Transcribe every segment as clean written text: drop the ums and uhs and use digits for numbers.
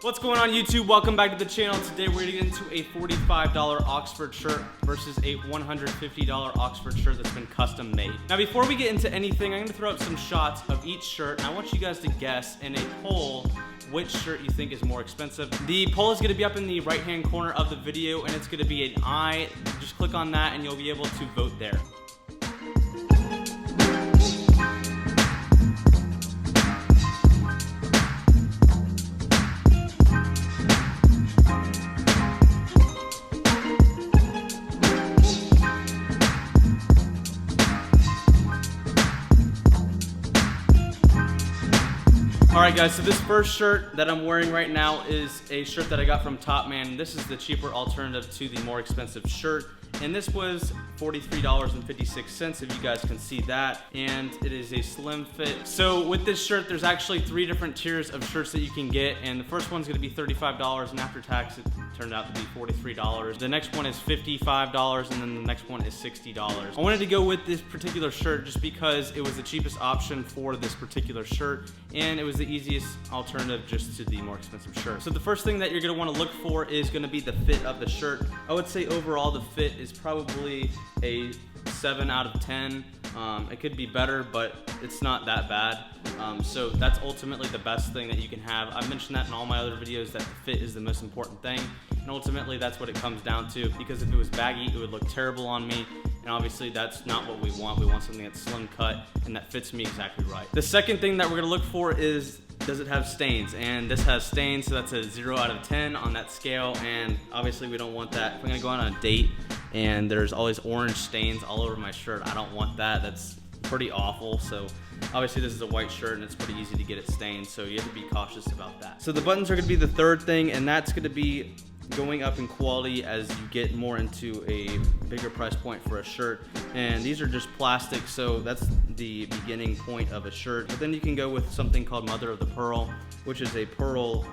What's going on YouTube? Welcome back to the channel. Today we're gonna get into a $45 Oxford shirt versus a $150 Oxford shirt that's been custom made. Now before we get into anything, I'm gonna throw up some shots of each shirt and I want you guys to guess in a poll which shirt you think is more expensive. The poll is gonna be up in the right hand corner of the video and it's gonna be an eye. Just click on that and you'll be able to vote there. Alright guys, so this first shirt that I'm wearing right now is a shirt that I got from TOPMAN. This is the cheaper alternative to the more expensive shirt. And this was $43.56 if you guys can see that. And it is a slim fit. So with this shirt, there's actually 3 different tiers of shirts that you can get. And the first one's gonna be $35 and after tax it turned out to be $43. The next one is $55 and then the next one is $60. I wanted to go with this particular shirt just because it was the cheapest option for this particular shirt. And it was the easiest alternative just to the more expensive shirt. So the first thing that you're gonna wanna look for is gonna be the fit of the shirt. I would say overall the fit is probably a 7 out of 10. It could be better, but it's not that bad. So that's ultimately the best thing that you can have. I've mentioned that in all my other videos that the fit is the most important thing. And ultimately that's what it comes down to, because if it was baggy, it would look terrible on me. And obviously that's not what we want. We want something that's slim cut and that fits me exactly right. The second thing that we're gonna look for is, does it have stains? And this has stains, so that's a 0 out of 10 on that scale. And obviously we don't want that. If I'm gonna go on a date and there's all these orange stains all over my shirt, I don't want that. That's pretty awful. So obviously this is a white shirt and it's pretty easy to get it stained, so you have to be cautious about that. So the buttons are gonna be the third thing, and that's gonna be going up in quality as you get more into a bigger price point for a shirt. And these are just plastic, so that's the beginning point of a shirt. But then you can go with something called Mother of the Pearl, which is a pearl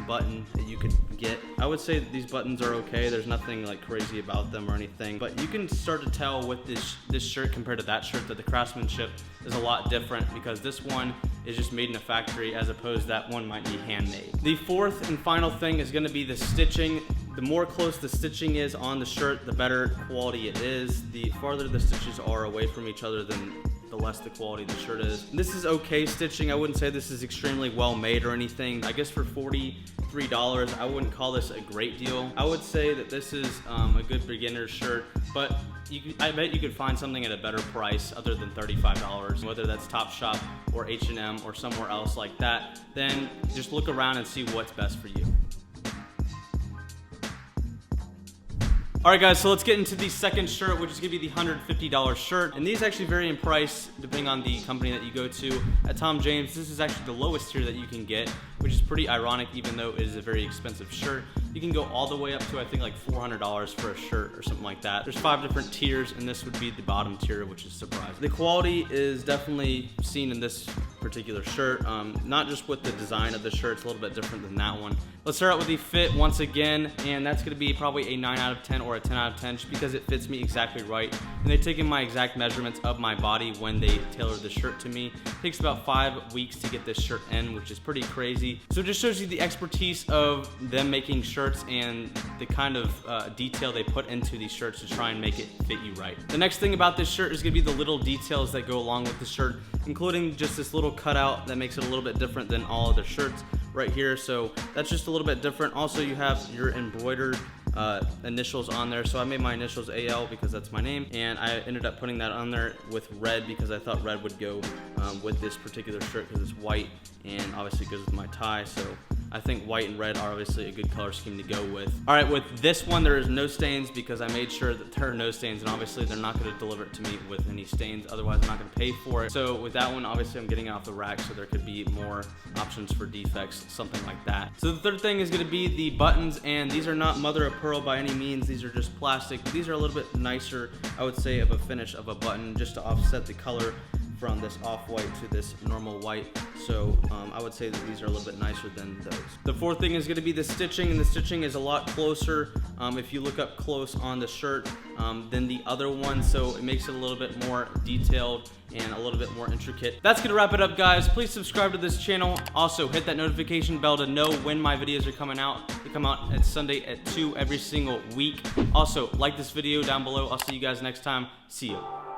button that you could get. I would say that these buttons are okay. There's nothing like crazy about them or anything, but you can start to tell with this shirt compared to that shirt that the craftsmanship is a lot different, because this one is just made in a factory as opposed to that one might be handmade. The fourth and final thing is gonna be the stitching. The more close the stitching is on the shirt, the better quality it is. The farther the stitches are away from each other, then the less the quality the shirt is. This is okay stitching. I wouldn't say this is extremely well made or anything. I guess for $43, I wouldn't call this a great deal. I would say that this is a good beginner's shirt, but I bet you could find something at a better price other than $35, whether that's Topshop or H&M or somewhere else like that. Then just look around and see what's best for you. Alright guys, so let's get into the second shirt, which is going to be the $150 shirt. And these actually vary in price depending on the company that you go to. At Tom James, this is actually the lowest tier that you can get, which is pretty ironic even though it is a very expensive shirt. You can go all the way up to I think like $400 for a shirt or something like that. There's 5 different tiers and this would be the bottom tier, which is surprising. The quality is definitely seen in this particular shirt, not just with the design of the shirt, it's a little bit different than that one. Let's start out with the fit once again, and that's going to be probably a 9 out of 10 or a 10 out of 10 just because it fits me exactly right. And they've taken my exact measurements of my body when they tailored the shirt to me. It takes about 5 weeks to get this shirt in, which is pretty crazy. So it just shows you the expertise of them making shirts and the kind of detail they put into these shirts to try and make it fit you right. The next thing about this shirt is going to be the little details that go along with the shirt, including just this little cutout that makes it a little bit different than all other shirts right here. So that's just a little bit different. Also, you have your embroidered initials on there. So I made my initials AL because that's my name, and I ended up putting that on there with red because I thought red would go with this particular shirt because it's white and obviously it goes with my tie. So I think white and red are obviously a good color scheme to go with. All right, with this one, there is no stains because I made sure that there are no stains, and obviously they're not gonna deliver it to me with any stains, otherwise I'm not gonna pay for it. So with that one, obviously I'm getting it off the rack, so there could be more options for defects, something like that. So the third thing is gonna be the buttons, and these are not mother of pearl by any means. These are just plastic. These are a little bit nicer, I would say, of a finish of a button just to offset the color from this off-white to this normal white. So I would say that these are a little bit nicer than those. The fourth thing is going to be the stitching, and the stitching is a lot closer if you look up close on the shirt than the other one, so it makes it a little bit more detailed and a little bit more intricate. That's gonna wrap it up, guys. Please subscribe to this channel. Also hit that notification bell to know when my videos are coming out. They come out at Sunday at 2 every single week. Also like this video down below. I'll see you guys next time. See you.